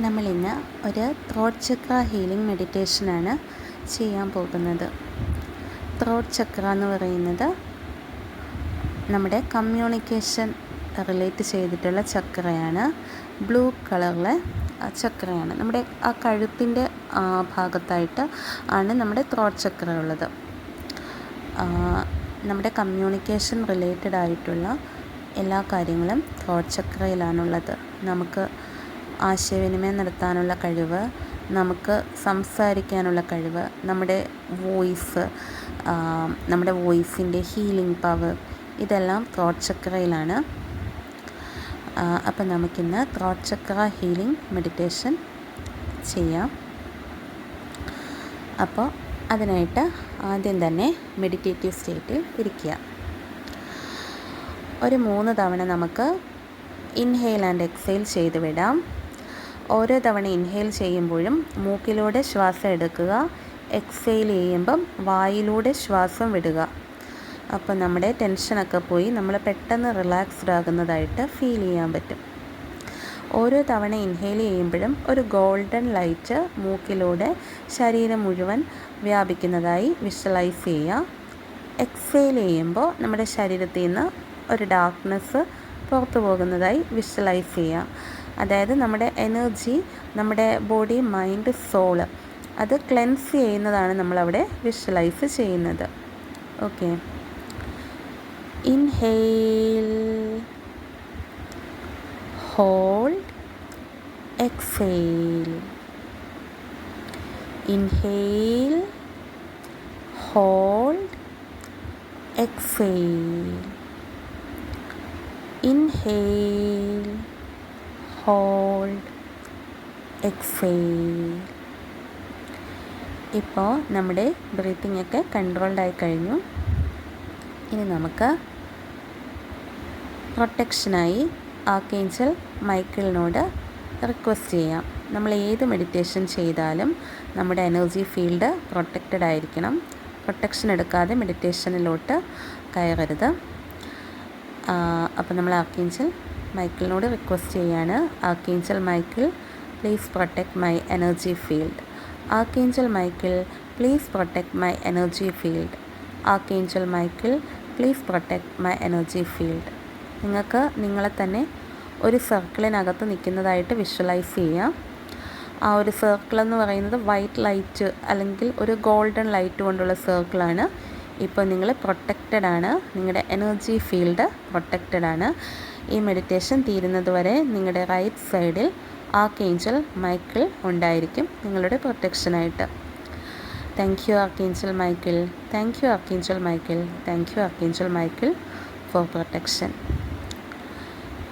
നമ്മളിന്ന് ഒരു ത്രോട്ട് ചക്ര ഹീലിംഗ് മെഡിറ്റേഷനാണ് ചെയ്യാൻ പോകുന്നത്. ത്രോട്ട് ചക്ര എന്ന് പറയുന്നത് നമ്മുടെ കമ്മ്യൂണിക്കേഷൻ റിലേറ്റ് ചെയ്തിട്ടുള്ള ചക്രയാണ്. ബ്ലൂ കളറിലെ ചക്രയാണ്. നമ്മുടെ ആ കഴുത്തിൻ്റെ ഭാഗത്തായിട്ട് ആണ് നമ്മുടെ ത്രോട്ട് ചക്ര ഉള്ളത്. നമ്മുടെ കമ്മ്യൂണിക്കേഷൻ റിലേറ്റഡ് ആയിട്ടുള്ള എല്ലാ കാര്യങ്ങളും ത്രോട്ട് ചക്രയിലാണുള്ളത്. നമുക്ക് ആശയവിനിമയം നടത്താനുള്ള കഴിവ്, നമുക്ക് സംസാരിക്കാനുള്ള കഴിവ്, നമ്മുടെ വോയിസിൻ്റെ ഹീലിംഗ് പവർ, ഇതെല്ലാം ത്രോട്ട് ചക്രയിലാണ്. അപ്പം നമുക്കിന്ന് ത്രോട്ട് ചക്ര ഹീലിംഗ് മെഡിറ്റേഷൻ ചെയ്യാം. അപ്പോൾ അതിനായിട്ട് ആദ്യം തന്നെ മെഡിറ്റേറ്റീവ് സ്റ്റേറ്റിൽ ഇരിക്കുക. ഒരു 3 തവണ നമുക്ക് ഇൻഹെയിൽ ആൻഡ് എക്സെയിൽ ചെയ്ത് വിടാം. ഓരോ തവണ ഇൻഹെയിൽ ചെയ്യുമ്പോഴും മൂക്കിലൂടെ ശ്വാസം എടുക്കുക, എക്സെയിൽ ചെയ്യുമ്പം വായിലൂടെ ശ്വാസം വിടുക. അപ്പോൾ നമ്മുടെ ടെൻഷനൊക്കെ പോയി നമ്മൾ പെട്ടെന്ന് റിലാക്സ്ഡ് ആകുന്നതായിട്ട് ഫീൽ ചെയ്യാൻ പറ്റും. ഓരോ തവണ ഇൻഹെയിൽ ചെയ്യുമ്പോഴും ഒരു ഗോൾഡൻ ലൈറ്റ് മൂക്കിലൂടെ ശരീരം മുഴുവൻ വ്യാപിക്കുന്നതായി വിഷ്വലൈസ് ചെയ്യുക. എക്സെയിൽ ചെയ്യുമ്പോൾ നമ്മുടെ ശരീരത്തിൽ നിന്ന് ഒരു ഡാർക്ക്നെസ് പുറത്തു പോകുന്നതായി വിഷ്വലൈസ് ചെയ്യുക. അതായത് നമ്മുടെ എനർജി, നമ്മുടെ ബോഡി, മൈൻഡ്, സോള് അത് ക്ലെൻസ് ചെയ്യുന്നതാണ് നമ്മളവിടെ വിഷ്വലൈസ് ചെയ്യുന്നത്. Okay, inhale, hold, exhale. Inhale, hold, exhale. Inhale, hold, exhale. ഇപ്പോൾ നമ്മുടെ ബ്രീത്തിങ് ഒക്കെ കൺട്രോൾഡ് ആയി കഴിഞ്ഞു. ഇനി നമുക്ക് പ്രൊട്ടക്ഷനായി ആർക്കേഞ്ചൽ മൈക്കിളിനോട് റിക്വസ്റ്റ് ചെയ്യാം. നമ്മൾ ഏത് മെഡിറ്റേഷൻ ചെയ്താലും നമ്മുടെ എനർജി ഫീൽഡ് പ്രൊട്ടക്റ്റഡ് ആയിരിക്കണം. പ്രൊട്ടക്ഷൻ എടുക്കാതെ മെഡിറ്റേഷനിലോട്ട് കയറരുത്. അപ്പോൾ നമ്മൾ ആർക്കേഞ്ചൽ മൈക്കിളിനോട് റിക്വസ്റ്റ് ചെയ്യാണ്. Archangel Michael, please protect my energy field. Archangel Michael, please protect my energy field. Archangel Michael, please protect my energy field. നിങ്ങൾക്ക് നിങ്ങളെ തന്നെ ഒരു സർക്കിളിനകത്ത് നിൽക്കുന്നതായിട്ട് വിഷ്വലൈസ് ചെയ്യാം. ആ ഒരു സർക്കിൾ എന്ന് പറയുന്നത് വൈറ്റ് ലൈറ്റ് അല്ലെങ്കിൽ ഒരു ഗോൾഡൻ ലൈറ്റ് കൊണ്ടുള്ള സർക്കിളാണ്. ഇപ്പോൾ നിങ്ങൾ പ്രൊട്ടക്റ്റഡ് ആണ്. നിങ്ങളുടെ എനർജി ഫീൽഡ് പ്രൊട്ടക്റ്റഡ് ആണ്. ഈ മെഡിറ്റേഷൻ തീരുന്നത് വരെ നിങ്ങളുടെ റൈറ്റ് സൈഡിൽ ആർക്കേഞ്ചൽ മൈക്കിൾ ഉണ്ടായിരിക്കും നിങ്ങളുടെ പ്രൊട്ടക്ഷനായിട്ട്. Thank you archangel Michael, thank you archangel Michael, thank you archangel Michael for protection.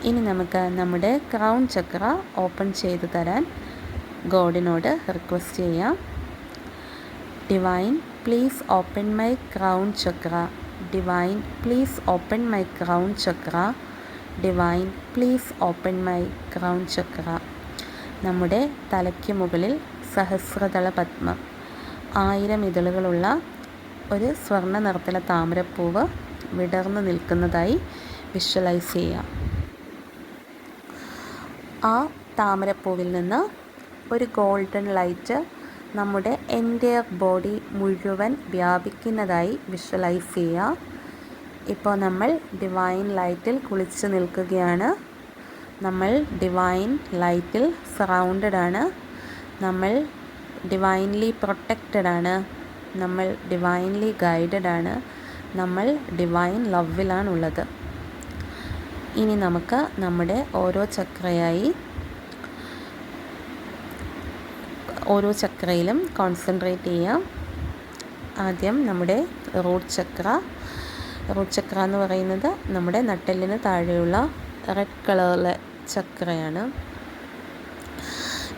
ഇനി നമുക്ക് നമ്മുടെ ക്രൗൺ ചക്ര ഓപ്പൺ ചെയ്ത് തരാൻ ഗോഡിനോട് റിക്വസ്റ്റ് ചെയ്യാം. Divine, please open my crown chakra. Divine, please open my crown chakra. Divine, please open my crown chakra. നമ്മുടെ തലയ്ക്ക് മുകളിൽ സഹസ്രദള പത്മം, 1000 ഇതളുകളുള്ള ഒരു സ്വർണ്ണ നിറത്തിലെ താമരപ്പൂവ് വിടർന്നു നിൽക്കുന്നതായി വിഷ്വലൈസ് ചെയ്യാം. ആ താമരപ്പൂവിൽ നിന്ന് ഒരു ഗോൾഡൻ ലൈറ്റ് നമ്മുടെ എൻ്റയർ ബോഡി മുഴുവൻ വ്യാപിക്കുന്നതായി വിഷ്വലൈസ് ചെയ്യുക. ഇപ്പോൾ നമ്മൾ ഡിവൈൻ ലൈറ്റിൽ കുളിച്ച് നിൽക്കുകയാണ്. നമ്മൾ ഡിവൈൻ ലൈറ്റിൽ സറൗണ്ടഡ് ആണ്. നമ്മൾ ഡിവൈൻലി പ്രൊട്ടക്റ്റഡ് ആണ്. നമ്മൾ ഡിവൈൻലി ഗൈഡഡ് ആണ്. നമ്മൾ ഡിവൈൻ ലവിലാണുള്ളത്. ഇനി നമുക്ക് നമ്മുടെ ഓരോ ചക്രയിലും കോൺസെൻട്രേറ്റ് ചെയ്യാം. ആദ്യം നമ്മുടെ റൂട്ട് ചക്ര. റൂട്ട് ചക്ര എന്ന് പറയുന്നത് നമ്മുടെ നട്ടെല്ലിന് താഴെയുള്ള റെഡ് കളറിലെ ചക്രയാണ്.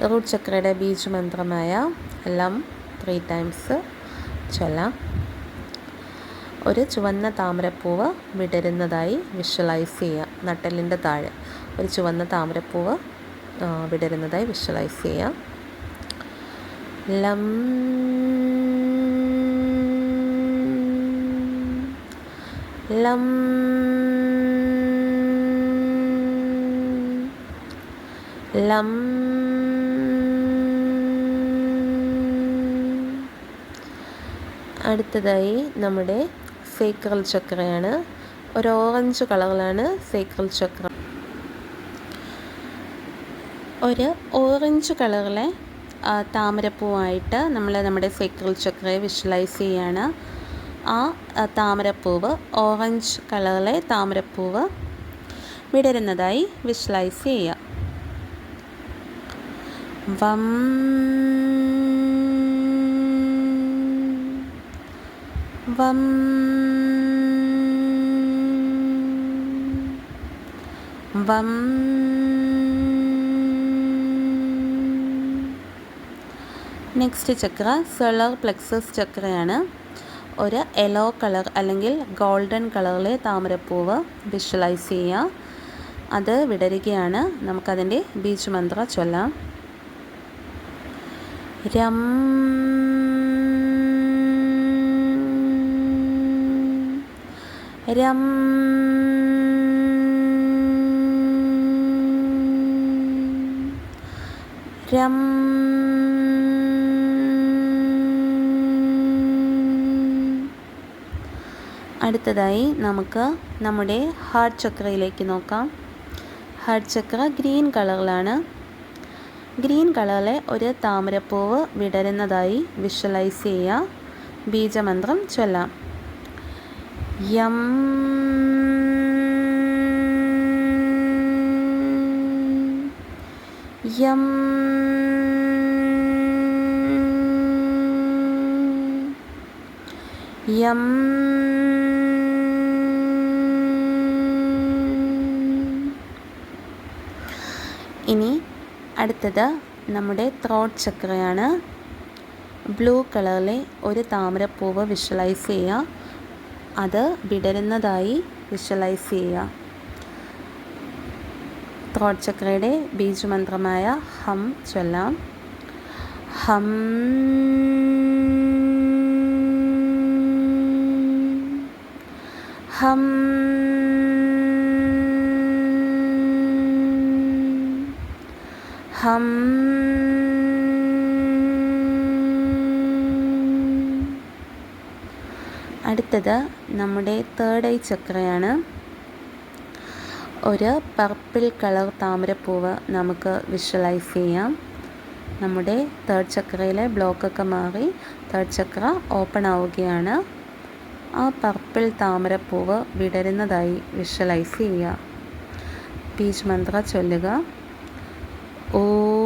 റൂട്ട് ചക്രയുടെ ബീജമന്ത്രമായ ലം 3 times ചൊല്ലാം. ഒരു ചുവന്ന താമരപ്പൂവ് വിടരുന്നതായി വിഷ്വലൈസ് ചെയ്യുക. നട്ടെല്ലിൻ്റെ താഴെ ഒരു ചുവന്ന താമരപ്പൂവ് വിടരുന്നതായി വിഷ്വലൈസ് ചെയ്യുക. ലം, ലം, ലം. അടുത്തതായി നമ്മുടെ സേക്രൽ ചക്രയാണ്. ഒരു ഓറഞ്ച് കളറിലാണ് സേക്രൽ ചക്ര. ഒരു ഓറഞ്ച് കളറിലെ താമരപ്പൂവായിട്ട് നമ്മൾ നമ്മുടെ സേക്രൽ ചക്രയെ വിഷ്വലൈസ് ചെയ്യാണ്. ആ താമരപ്പൂവ്, ഓറഞ്ച് കളറിലെ താമരപ്പൂവ് വിടരുന്നതായി വിഷ്വലൈസ് ചെയ്യുക. വം വം വം. നെക്സ്റ്റ് ചക്ര സോളാർ പ്ലെക്സസ് ചക്രയാണ്. ഒരു യെല്ലോ കളർ അല്ലെങ്കിൽ ഗോൾഡൻ കളറിലെ താമരപ്പൂവ് വിഷ്വലൈസ് ചെയ്യുക. അത് വിടരുകയാണ്. നമുക്കതിൻ്റെ ബീജമന്ത്ര ചൊല്ലാം. രം രം രം. അടുത്തതായി നമുക്ക് നമ്മുടെ ഹാർട്ട് ചക്രയിലേക്ക് നോക്കാം. ഹാർട്ട് ചക്ര ഗ്രീൻ കളറിലാണ്. ഗ്രീൻ കളറിലെ ഒരു താമരപ്പൂവ് വിടരുന്നതായി വിഷ്വലൈസ് ചെയ്യുക. ബീജമന്ത്രം ചൊല്ലാം. യം യം യം. ഇനി അടുത്തത് നമ്മുടെ ത്രോട്ട് ചക്രയാണ്. ബ്ലൂ കളറിലെ ഒരു താമരപ്പൂവ് വിഷ്വലൈസ് ചെയ്യുക. അത് വിടരുന്നതായി വിഷ്വലൈസ് ചെയ്യുക. ത്രോട്ട് ചക്രയുടെ ബീജമന്ത്രമായ ഹം ചൊല്ലാം. ഹം ഹം ഹം. അടുത്തത് നമ്മുടെ തേർഡ് ഐ ചക്രയാണ്. ഒരു പർപ്പിൾ കളർ താമരപ്പൂവ് നമുക്ക് വിഷ്വലൈസ് ചെയ്യാം. നമ്മുടെ തേർഡ് ചക്രയിലെ ബ്ലോക്കൊക്കെ മാറി തേർഡ് ചക്ര ഓപ്പൺ ആവുകയാണ്. ആ പർപ്പിൾ താമരപ്പൂവ് വിടരുന്നതായി വിഷ്വലൈസ് ചെയ്യുക. ബീജ് മന്ത്ര ചൊല്ലുക. ഓം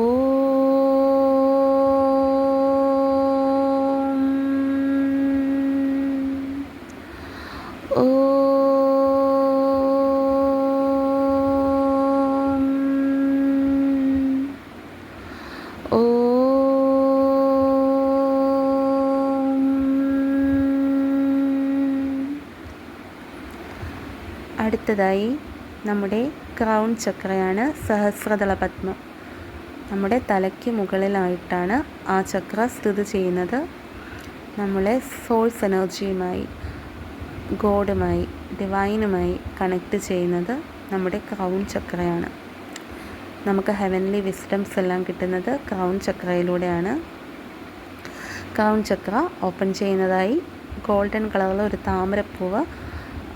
അടുത്തതായി നമ്മുടെ ക്രൗൺ ചക്രയാണ്. സഹസ്രദള പത്മം. നമ്മുടെ തലയ്ക്ക് മുകളിലായിട്ടാണ് ആ ചക്ര സ്ഥിതി ചെയ്യുന്നത്. നമ്മളെ സോൾസ് എനർജിയുമായി, ഗോഡുമായി, ഡിവൈനുമായി കണക്റ്റ് ചെയ്യുന്നത് നമ്മുടെ ക്രൗൺ ചക്രയാണ്. നമുക്ക് ഹെവൻലി വിസ്ഡംസ് എല്ലാം കിട്ടുന്നത് ക്രൗൺ ചക്രയിലൂടെയാണ്. ക്രൗൺ ചക്ര ഓപ്പൺ ചെയ്യുന്നതായി ഗോൾഡൻ കളറിലുള്ള ഒരു താമരപ്പൂവ്,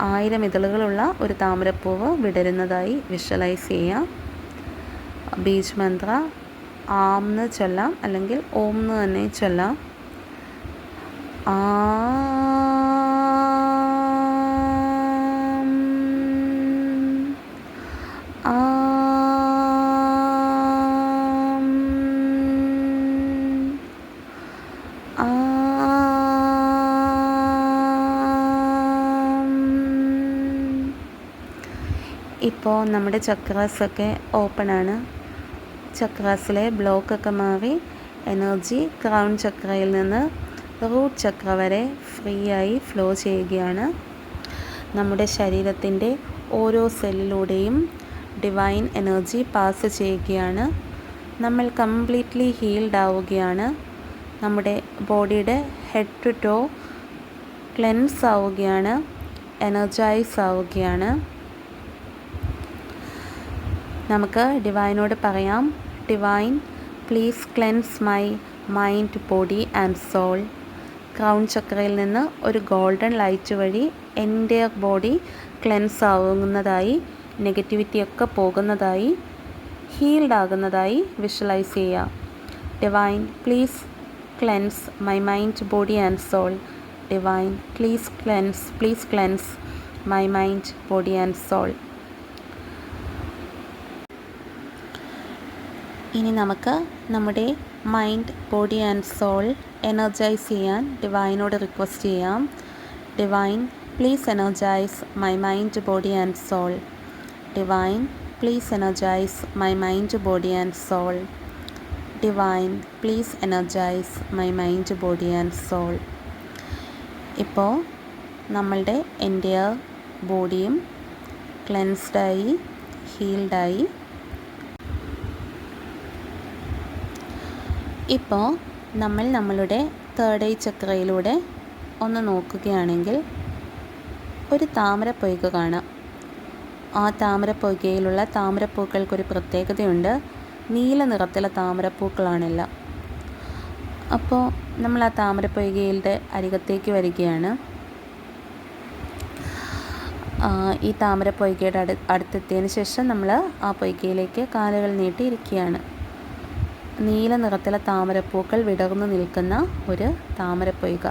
1000 ഇതളുകളുള്ള ഒരു താമരപ്പൂവ് വിടരുന്നതായി വിഷ്വലൈസ് ചെയ്യാം. ബീജ് മന്ത്ര ആംന്ന് ചൊല്ലാം, അല്ലെങ്കിൽ ഓംന്ന് തന്നെ ചൊല്ലാം. ഇപ്പോൾ നമ്മുടെ ചക്രാസൊക്കെ ഓപ്പണാണ്. ചക്രാസിലെ ബ്ലോക്കൊക്കെ മാറി എനർജി ക്രൗൺ ചക്രയിൽ നിന്ന് റൂട്ട് ചക്ര വരെ ഫ്രീ ആയി ഫ്ലോ ചെയ്യുകയാണ്. നമ്മുടെ ശരീരത്തിൻ്റെ ഓരോ സെല്ലിലൂടെയും ഡിവൈൻ എനർജി പാസ് ചെയ്യുകയാണ്. നമ്മൾ കംപ്ലീറ്റ്ലി ഹീൽഡ് ആവുകയാണ്. നമ്മുടെ ബോഡിയുടെ ഹെഡ് ടു ടോ ക്ലെൻസ് ആവുകയാണ്, എനർജൈസ് ആവുകയാണ്. നമുക്ക് ഡിവൈനോട് പറയാം, divine please cleanse my mind, body and soul. Crown ചക്രയിൽ നിന്ന് ഒരു ഗോൾഡൻ ലൈറ്റ് വഴി എൻ്റെ ബോഡി ക്ലെൻസ് ആവുന്നതായി, നെഗറ്റിവിറ്റിയൊക്കെ പോകുന്നതായി, ഹീൽഡ് ആകുന്നതായി വിഷ്വലൈസ് ചെയ്യുക. Divine please cleanse my mind, body and soul. Divine please cleanse my mind, body and soul. ഇനി നമുക്ക് നമ്മുടെ mind, body and soul energise ചെയ്യാൻ ഡിവൈനോട് റിക്വസ്റ്റ് ചെയ്യാം. Divine please energise my mind, body and soul. Divine please energise my mind, body and soul. Divine please energise my mind, body and soul. ഇപ്പോൾ നമ്മളുടെ എൻ്റെ ബോഡിയും ക്ലെൻസ്ഡായി, ഹീൽഡായി. ഇപ്പോൾ നമ്മൾ നമ്മളുടെ തേർഡ് ഐ ചക്രയിലൂടെ ഒന്ന് നോക്കുകയാണെങ്കിൽ ഒരു താമരപ്പൊയ്ക കാണാം. ആ താമരപ്പൊയ്കയിലുള്ള താമരപ്പൂക്കൾക്കൊരു പ്രത്യേകതയുണ്ട്. നീല നിറത്തിലെ താമരപ്പൂക്കളാണെല്ലാം. അപ്പോൾ നമ്മൾ ആ താമരപ്പൊയ്കയുടെ അരികത്തേക്ക് വരികയാണ്. ഈ താമരപ്പൊയ്കയുടെ അടുത്തെത്തിയതിന് ശേഷം നമ്മൾ ആ പൊയ്കയിലേക്ക് കാലുകൾ നീട്ടിയിരിക്കുകയാണ്. നീല നിറത്തിലെ താമരപ്പൂക്കൾ വിടർന്നു നിൽക്കുന്ന ഒരു താമരപ്പൊയ്ക.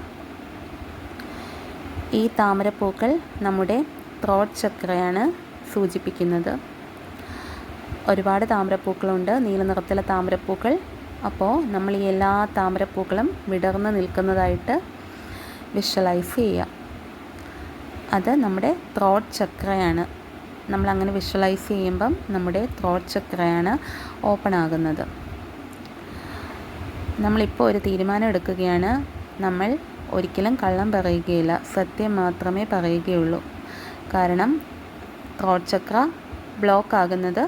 ഈ താമരപ്പൂക്കൾ നമ്മുടെ ത്രോട്ട് ചക്രയാണ് സൂചിപ്പിക്കുന്നത്. ഒരുപാട് താമരപ്പൂക്കളുണ്ട്, നീല നിറത്തിലെ താമരപ്പൂക്കൾ. അപ്പോൾ നമ്മൾ ഈ എല്ലാ താമരപ്പൂക്കളും വിടർന്ന് നിൽക്കുന്നതായിട്ട് വിഷ്വലൈസ് ചെയ്യുക. അത് നമ്മുടെ ത്രോട്ട് ചക്രയാണ്. നമ്മളങ്ങനെ വിഷ്വലൈസ് ചെയ്യുമ്പം നമ്മുടെ ത്രോട്ട് ചക്രയാണ് ഓപ്പൺ ആകുന്നത്. നമ്മളിപ്പോൾ ഒരു തീരുമാനം എടുക്കുകയാണ്. നമ്മൾ ഒരിക്കലും കള്ളം പറയുകയില്ല, സത്യം മാത്രമേ പറയുകയുള്ളൂ. കാരണം ത്രോട്ട് ചക്ര ബ്ലോക്ക് ആകുന്നത്,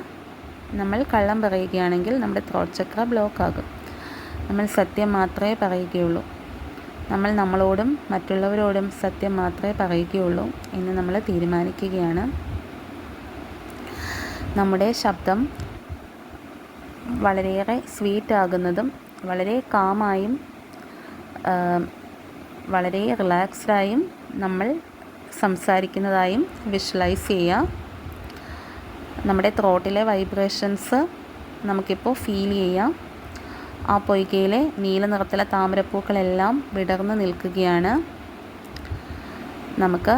നമ്മൾ കള്ളം പറയുകയാണെങ്കിൽ നമ്മുടെ ത്രോട്ട് ചക്ര ബ്ലോക്ക് ആകും. നമ്മൾ സത്യം മാത്രമേ പറയുകയുള്ളൂ. നമ്മൾ നമ്മളോടും മറ്റുള്ളവരോടും സത്യം മാത്രമേ പറയുകയുള്ളൂ എന്ന് നമ്മൾ തീരുമാനിക്കുകയാണ്. നമ്മുടെ ശബ്ദം വളരെയേറെ സ്വീറ്റ് ആകുന്നതും വളരെ കാമായും വളരെ റിലാക്സ്ഡായും നമ്മൾ സംസാരിക്കുന്നതായും വിഷ്വലൈസ് ചെയ്യുക. നമ്മുടെ ത്രോട്ടിലെ വൈബ്രേഷൻസ് നമുക്കിപ്പോൾ ഫീൽ ചെയ്യാം. ആ പൊയ്കയിലെ നീല നിറത്തിലെ താമരപ്പൂക്കളെല്ലാം വിടർന്ന് നിൽക്കുകയാണ്. നമുക്ക്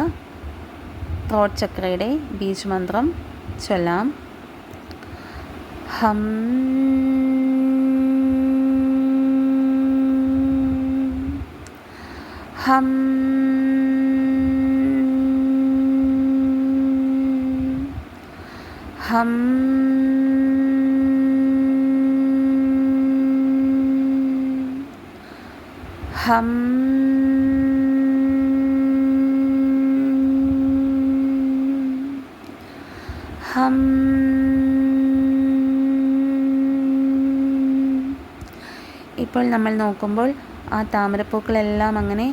ത്രോട്ട് ചക്രയുടെ ബീജ് മന്ത്രം ചൊല്ലാം. ഹം ഹം ഹം ഹം ഹം. ഇപ്പോൾ നമ്മൾ നോക്കുമ്പോൾ ആ താമരപ്പൂക്കളെല്ലാം അങ്ങനെ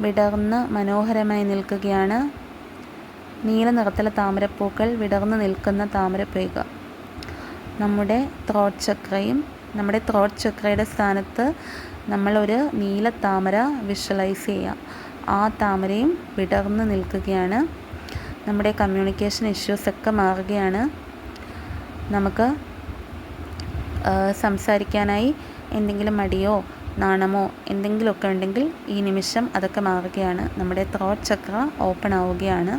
വിടർന്ന് മനോഹരമായി നിൽക്കുകയാണ്. നീല നിറത്തിലെ താമരപ്പൂക്കൾ വിടർന്ന് നിൽക്കുന്ന താമരപ്പൊയ്ക. നമ്മുടെ ത്രോട്ട് ചക്രയും, നമ്മുടെ ത്രോട്ട് ചക്രയുടെ സ്ഥാനത്ത് നമ്മളൊരു നീല താമര വിഷ്വലൈസ് ചെയ്യുക. ആ താമരയും വിടർന്ന് നിൽക്കുകയാണ്. നമ്മുടെ കമ്മ്യൂണിക്കേഷൻ ഇഷ്യൂസൊക്കെ മാറുകയാണ്. നമുക്ക് സംസാരിക്കാനായി എന്തെങ്കിലും മടിയോ നാണമോ എന്തെങ്കിലുമൊക്കെ ഉണ്ടെങ്കിൽ ഈ നിമിഷം അതൊക്കെ മാറുകയാണ്. നമ്മുടെ ത്രോട്ട് ചക്ര ഓപ്പൺ ആവുകയാണ്.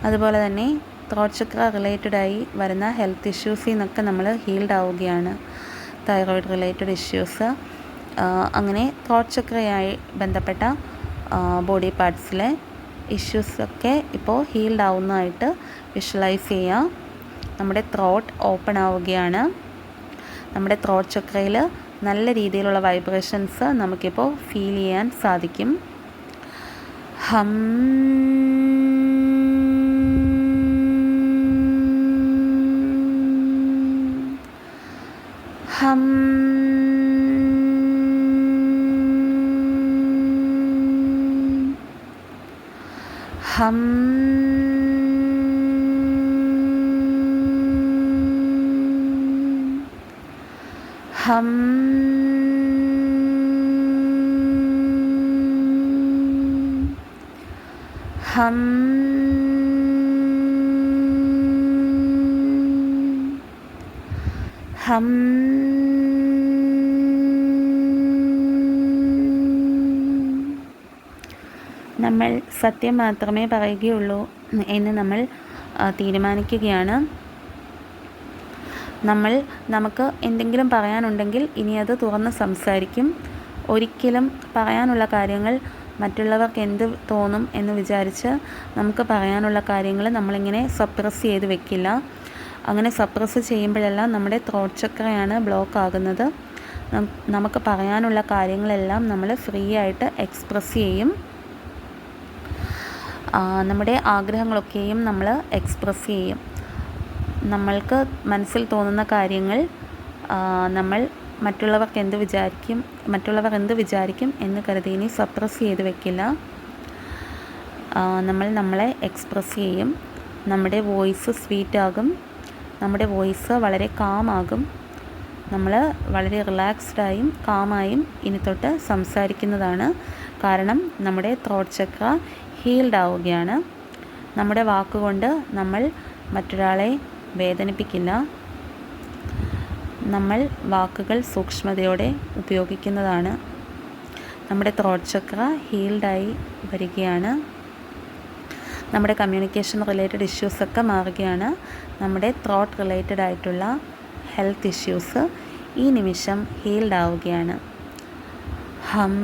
അതുപോലെ തന്നെ ത്രോട്ട് ചക്ര റിലേറ്റഡായി വരുന്ന ഹെൽത്ത് ഇഷ്യൂസിൽ നിന്നൊക്കെ നമ്മൾ ഹീൽഡ് ആവുകയാണ്. തൈറോയിഡ് റിലേറ്റഡ് ഇഷ്യൂസ്, അങ്ങനെ ത്രോട്ട് ചക്രയായി ബന്ധപ്പെട്ട ബോഡി പാർട്സിലെ ഇഷ്യൂസൊക്കെ ഇപ്പോൾ ഹീൽഡ് ആവുന്നതായിട്ട് വിഷ്വലൈസ് ചെയ്യുക. നമ്മുടെ ത്രോട്ട് ഓപ്പൺ ആവുകയാണ്. നമ്മുടെ ത്രോട്ട് ചക്രയിൽ നല്ല രീതിയിലുള്ള വൈബ്രേഷൻസ് നമുക്കിപ്പോൾ ഫീൽ ചെയ്യാൻ സാധിക്കും. ഹം ഹം ഹം ഹം ഹം ഹം നമ്മൾ സത്യം മാത്രമേ പറയുകയുള്ളൂ എന്ന് നമ്മൾ തീരുമാനിക്കുകയാണ്. നമുക്ക് എന്തെങ്കിലും പറയാനുണ്ടെങ്കിൽ ഇനി അത് തുറന്ന് സംസാരിക്കും. ഒരിക്കലും പറയാനുള്ള കാര്യങ്ങൾ മറ്റുള്ളവർക്ക് എന്ത് തോന്നും എന്ന് വിചാരിച്ച് നമുക്ക് പറയാനുള്ള കാര്യങ്ങൾ നമ്മളിങ്ങനെ സപ്രസ് ചെയ്ത് വെക്കില്ല. അങ്ങനെ സപ്രസ് ചെയ്യുമ്പോഴെല്ലാം നമ്മുടെ ത്രോട്ട് ചക്രയാണ് ബ്ലോക്ക് ആകുന്നത്. നമുക്ക് പറയാനുള്ള കാര്യങ്ങളെല്ലാം നമ്മൾ ഫ്രീ ആയിട്ട് എക്സ്പ്രസ് ചെയ്യും. നമ്മുടെ ആഗ്രഹങ്ങളൊക്കെയും നമ്മൾ എക്സ്പ്രസ് ചെയ്യും. നമ്മൾക്ക് മനസ്സിൽ തോന്നുന്ന കാര്യങ്ങൾ നമ്മൾ മറ്റുള്ളവർ എന്ത് വിചാരിക്കും എന്ന് കരുതി ഇനി സപ്രസ് ചെയ്ത് വെക്കില്ല. നമ്മളെ എക്സ്പ്രസ് ചെയ്യും. നമ്മുടെ വോയിസ് സ്വീറ്റ് ആകും. നമ്മുടെ വോയിസ് വളരെ കാമാകും. നമ്മൾ വളരെ റിലാക്സ്ഡായും കാമായും ഇനി തൊട്ട് സംസാരിക്കുന്നതാണ്. കാരണം നമ്മുടെ ത്രോട്ട് ചക്ര ഹീൽഡ് ആവുകയാണ്. നമ്മുടെ വാക്കുകൊണ്ട് നമ്മൾ മറ്റൊരാളെ വേദനിപ്പിക്കില്ല. നമ്മൾ വാക്കുകൾ സൂക്ഷ്മതയോടെ ഉപയോഗിക്കുന്നതാണ്. നമ്മുടെ ത്രോട്ട് ചക്ര ഹീൽഡായി വരികയാണ്. നമ്മുടെ കമ്മ്യൂണിക്കേഷൻ റിലേറ്റഡ് ഇഷ്യൂസൊക്കെ മാറുകയാണ്. നമ്മുടെ ത്രോട്ട് റിലേറ്റഡ് ആയിട്ടുള്ള ഹെൽത്ത് ഇഷ്യൂസ് ഈ നിമിഷം ഹീൽഡ് ആവുകയാണ്. ഹം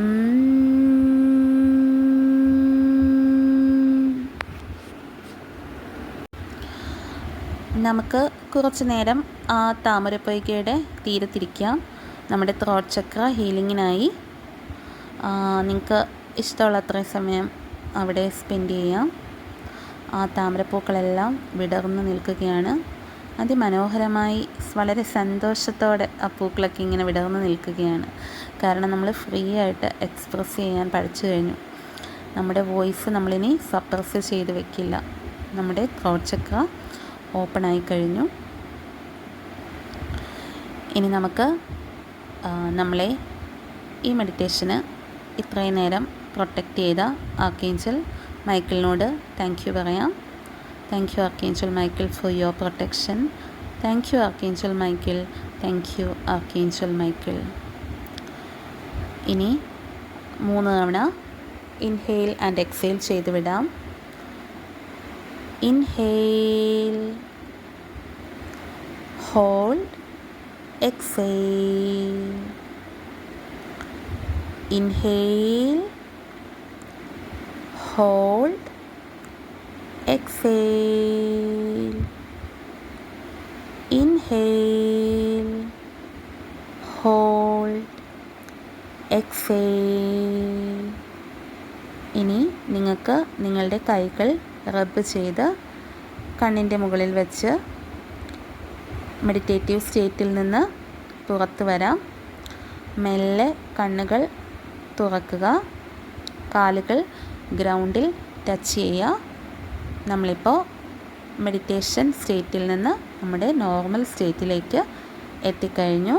നമുക്ക് കുറച്ച് നേരം ആ താമരപ്പൊയ്കയുടെ തീരത്തിരിക്കാം. നമ്മുടെ ത്രോട്ട് ചക്ര ഹീലിങ്ങിനായി നിങ്ങൾക്ക് ഇഷ്ടമുള്ള അത്രയും സമയം അവിടെ സ്പെൻഡ് ചെയ്യാം. ആ താമരപ്പൂക്കളെല്ലാം വിടർന്ന് നിൽക്കുകയാണ്. അതിമനോഹരമായി വളരെ സന്തോഷത്തോടെ ആ പൂക്കളൊക്കെ ഇങ്ങനെ വിടർന്ന് നിൽക്കുകയാണ്. കാരണം നമ്മൾ ഫ്രീ ആയിട്ട് എക്സ്പ്രസ് ചെയ്യാൻ പഠിച്ചു കഴിഞ്ഞു. നമ്മുടെ വോയിസ് നമ്മളിനി സപ്രസ് ചെയ്ത് വെക്കില്ല. നമ്മുടെ ത്രോട്ട് ചക്ര ഓപ്പണായി കഴിഞ്ഞു. ഇനി നമുക്ക് നമ്മളെ ഈ മെഡിറ്റേഷന് ഇത്രയും നേരം പ്രൊട്ടക്റ്റ് ചെയ്ത ആർക്കേഞ്ചൽ മൈക്കിളിനോട് താങ്ക് യു പറയാം. Thank you archangel Michael for your protection. Thank you archangel Michael. Thank you archangel Michael. ഇനി 3 തവണ ഇൻഹെയിൽ ആൻഡ് എക്സെയിൽ ചെയ്ത് വിടാം. Inhale, hold, exhale. Inhale, hold, exhale. Inhale, hold, exhale. ഇനി നിങ്ങൾക്ക് നിങ്ങളുടെ കൈകൾ റബ്ബ് ചെയ്ത് കണ്ണിൻ്റെ മുകളിൽ വെച്ച് മെഡിറ്റേറ്റീവ് സ്റ്റേറ്റിൽ നിന്ന് പുറത്ത് വരാം. മെല്ലെ കണ്ണുകൾ തുറക്കുക. കാലുകൾ ഗ്രൗണ്ടിൽ ടച്ച് ചെയ്യുക. നമ്മളിപ്പോൾ മെഡിറ്റേഷൻ സ്റ്റേറ്റിൽ നിന്ന് നമ്മുടെ നോർമൽ സ്റ്റേറ്റിലേക്ക് എത്തിക്കഴിഞ്ഞു.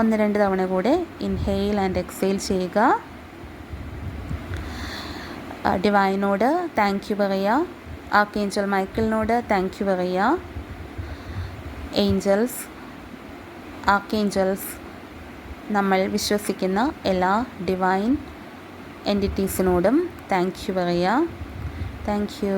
1-2 തവണ കൂടെ ഇൻഹെയിൽ ആൻഡ് എക്സെയിൽ ചെയ്യുക. ഡിവൈനോട് താങ്ക് യു പറയുക. ആർക്കേഞ്ചൽ മൈക്കിളിനോട് താങ്ക് യു പറയുക. ആർക്കേഞ്ചൽസ് നമ്മൾ വിശ്വസിക്കുന്ന എല്ലാ ഡിവൈൻ എൻറ്റിറ്റീസിനോടും താങ്ക് യു പറയുക. Thank you.